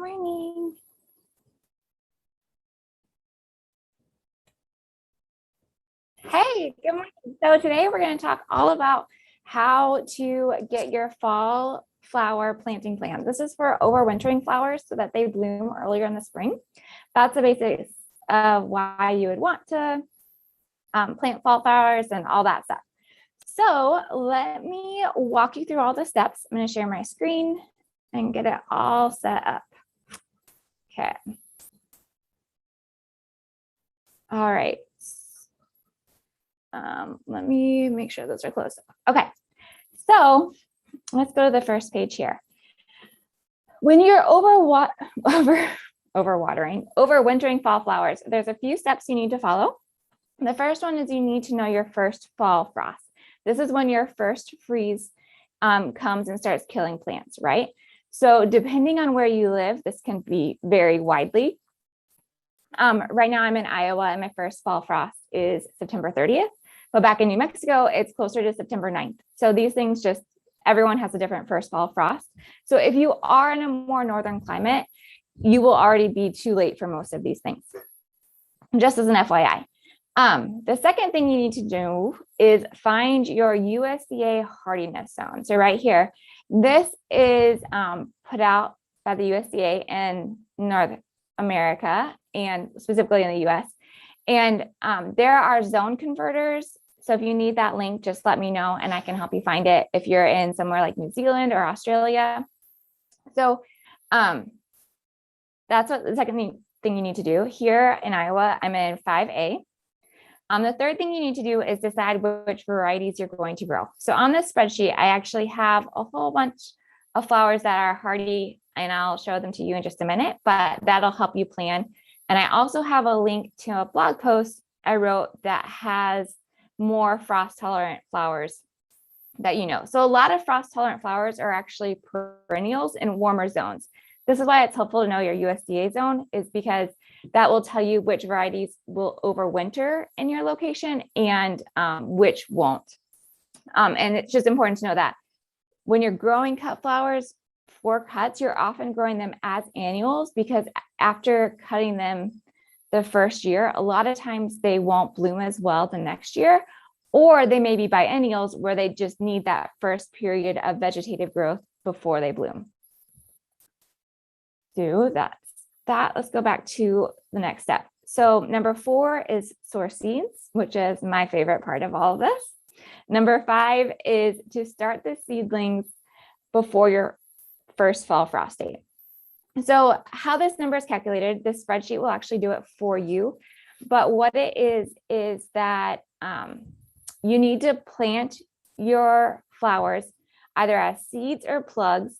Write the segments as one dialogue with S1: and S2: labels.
S1: morning. Hey, good morning. So today we're going to talk all about how to get your fall flower planting plan. This is for overwintering flowers so that they bloom earlier in the spring. That's the basics of why you would want to plant fall flowers and all that stuff. So let me walk you through all the steps. I'm going to share my screen and get it all set up. Okay. All right. Let me make sure those are closed. Okay. So let's go to the first page here. When you're overwintering fall flowers, there's a few steps you need to follow. The first one is you need to know your first fall frost. This is when your first freeze comes and starts killing plants, right? So depending on where you live, this can be vary widely. Right now I'm in Iowa and my first fall frost is September 30th, but back in New Mexico, it's closer to September 9th. So these things everyone has a different first fall frost. So if you are in a more northern climate, you will already be too late for most of these things, just as an FYI. The second thing you need to do is find your USDA hardiness zone. So right here, this is put out by the USDA in North America and specifically in the US. And there are zone converters. So if you need that link, just let me know and I can help you find it if you're in somewhere like New Zealand or Australia. So that's what the second thing you need to do. Here in Iowa, I'm in 5A. The third thing you need to do is decide which varieties you're going to grow. So on this spreadsheet, I actually have a whole bunch of flowers that are hardy, and I'll show them to you in just a minute, but that'll help you plan. And I also have a link to a blog post I wrote that has more frost tolerant flowers that you know. So a lot of frost tolerant flowers are actually perennials in warmer zones. This is why it's helpful to know your USDA zone, is because that will tell you which varieties will overwinter in your location and which won't. And it's just important to know that when you're growing cut flowers for cuts, you're often growing them as annuals, because after cutting them the first year, a lot of times they won't bloom as well the next year, or they may be biennials where they just need that first period of vegetative growth before they bloom. So that's that. Let's go back to the next step. So number 4 is source seeds, which is my favorite part of all of this. Number 5 is to start the seedlings before your first fall frost date. So how this number is calculated, this spreadsheet will actually do it for you. But what it is that you need to plant your flowers either as seeds or plugs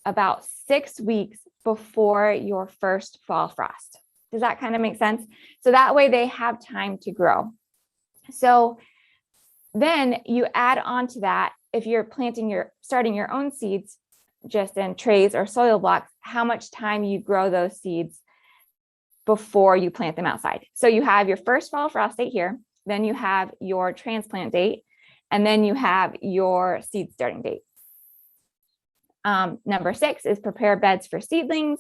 S1: about 6 weeks before your first fall frost. Does that kind of make sense? So that way they have time to grow. So then you add on to that, if you're starting your own seeds just in trays or soil blocks, how much time you grow those seeds before you plant them outside. So you have your first fall frost date here, then you have your transplant date, and then you have your seed starting date. Number 6 is prepare beds for seedlings.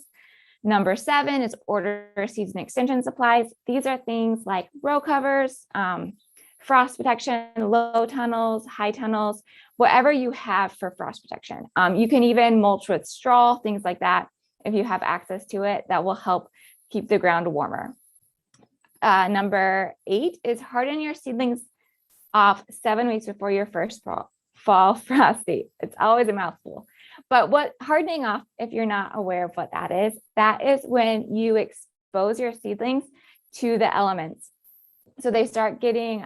S1: Number 7 is order seeds and extension supplies. These are things like row covers, frost protection, low tunnels, high tunnels, whatever you have for frost protection. You can even mulch with straw, things like that. If you have access to it, that will help keep the ground warmer. Number 8 is harden your seedlings off 7 weeks before your first fall frost date. It's always a mouthful. But what hardening off, if you're not aware of what that is when you expose your seedlings to the elements. So they start getting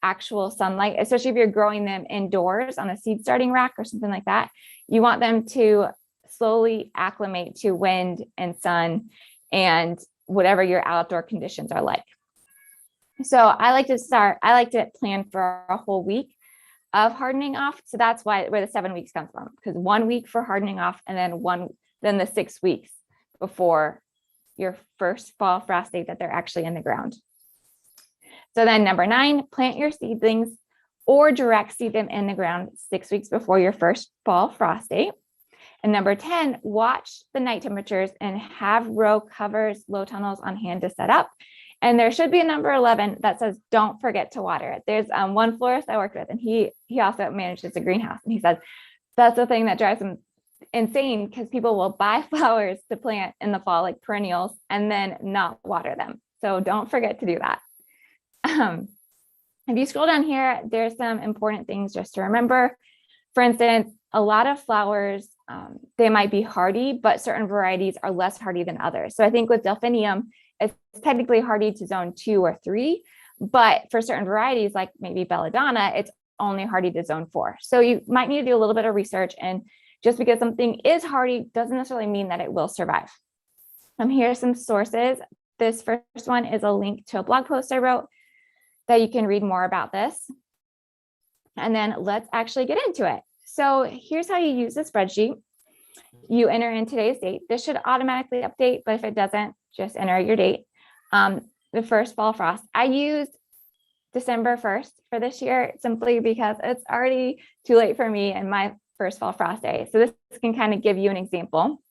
S1: actual sunlight, especially if you're growing them indoors on a seed starting rack or something like that. You want them to slowly acclimate to wind and sun and whatever your outdoor conditions are like. So I like to plan for a whole week of hardening off. So that's where the 7 weeks comes from, because 1 week for hardening off and then the 6 weeks before your first fall frost date that they're actually in the ground. So then number 9, plant your seedlings or direct seed them in the ground 6 weeks before your first fall frost date. And number 10, watch the night temperatures and have row covers, low tunnels on hand to set up. And there should be a number 11 that says, don't forget to water it. There's one florist I worked with, and he also manages a greenhouse. And he says, that's the thing that drives him insane, because people will buy flowers to plant in the fall, like perennials, and then not water them. So don't forget to do that. If you scroll down here, there's some important things just to remember. For instance, a lot of flowers, they might be hardy, but certain varieties are less hardy than others. So I think with delphinium, it's technically hardy to zone 2 or 3, but for certain varieties, like maybe belladonna, it's only hardy to zone 4. So you might need to do a little bit of research, and just because something is hardy doesn't necessarily mean that it will survive. Here are some sources. This first one is a link to a blog post I wrote that you can read more about this. And then let's actually get into it. So here's how you use the spreadsheet. You enter in today's date. This should automatically update, but if it doesn't, just enter your date. The first fall frost. I used December 1st for this year, simply because it's already too late for me and my first fall frost day. So this can kind of give you an example.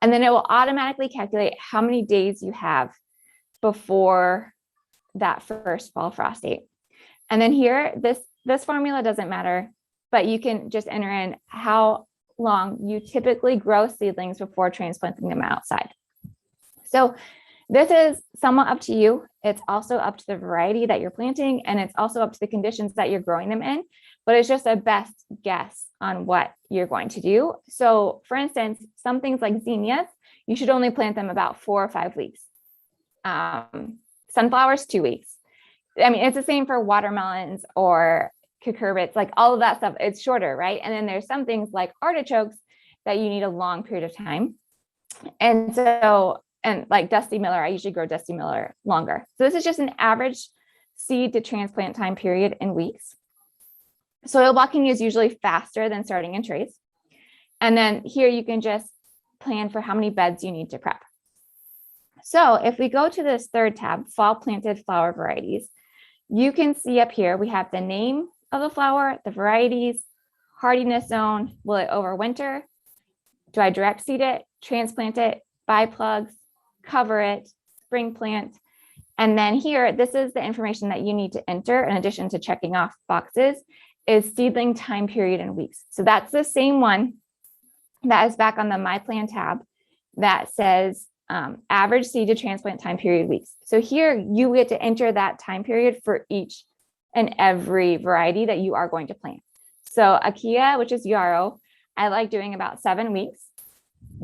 S1: And then it will automatically calculate how many days you have before that first fall frost date. And then here, this formula doesn't matter, but you can just enter in how long you typically grow seedlings before transplanting them outside. So this is somewhat up to you. It's also up to the variety that you're planting, and it's also up to the conditions that you're growing them in, but it's just a best guess on what you're going to do. So for instance, some things like zinnias, you should only plant them about 4 or 5 weeks. Sunflowers, 2 weeks. I mean, it's the same for watermelons or cucurbits, like all of that stuff, it's shorter, right? And then there's some things like artichokes that you need a long period of time. And like Dusty Miller, I usually grow Dusty Miller longer. So this is just an average seed to transplant time period in weeks. Soil blocking is usually faster than starting in trays. And then here you can just plan for how many beds you need to prep. So if we go to this third tab, fall planted flower varieties, you can see up here, we have the name of the flower, the varieties, hardiness zone, will it overwinter? Do I direct seed it, transplant it, buy plugs, cover it, spring plant? And then here, this is the information that you need to enter in addition to checking off boxes, is seedling time period in weeks. So that's the same one that is back on the My Plan tab that says average seed to transplant time period weeks. So here you get to enter that time period for each and every variety that you are going to plant. So Akia, which is yarrow, I like doing about 7 weeks.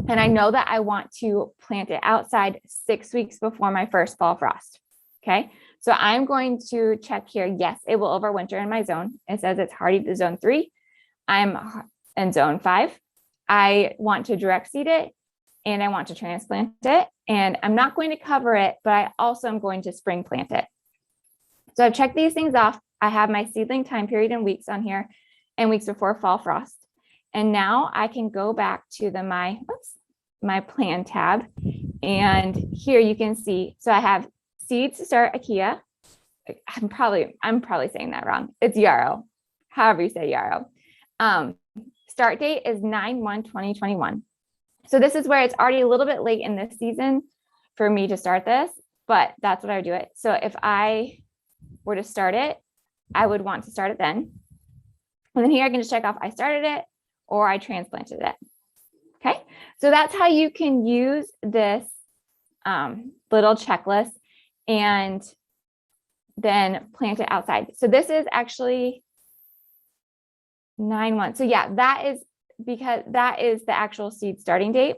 S1: And I know that I want to plant it outside 6 weeks before my first fall frost. Okay, so I'm going to check here. Yes, it will overwinter in my zone. It says it's hardy to zone 3. I'm in zone 5. I want to direct seed it and I want to transplant it. And I'm not going to cover it, but I also am going to spring plant it. So I've checked these things off. I have my seedling time period in weeks on here and weeks before fall frost. And now I can go back to the my plan tab. And here you can see, so I have seeds to start Akia. I'm probably saying that wrong. It's yarrow, however you say yarrow. Start date is 9/1/2021. So this is where it's already a little bit late in this season for me to start this, but that's what I would do it. So if I were to start it, I would want to start it then. And then here I can just check off I started it or I transplanted it. Okay, so that's how you can use this little checklist and then plant it outside. So this is actually 9/1. So yeah, that is because that is the actual seed starting date.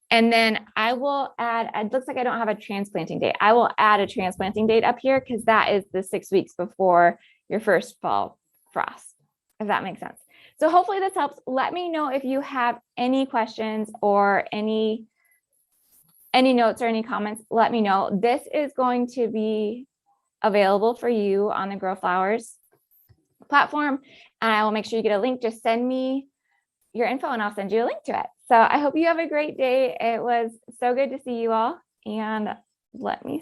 S1: And then I will add, it looks like I don't have a transplanting date. I will add a transplanting date up here because that is the 6 weeks before your first fall frost, if that makes sense. So hopefully this helps. Let me know if you have any questions or any notes or any comments. Let me know. This is going to be available for you on the Grow Flowers platform. And I will make sure you get a link. Just send me your info and I'll send you a link to it. So I hope you have a great day. It was so good to see you all. And let me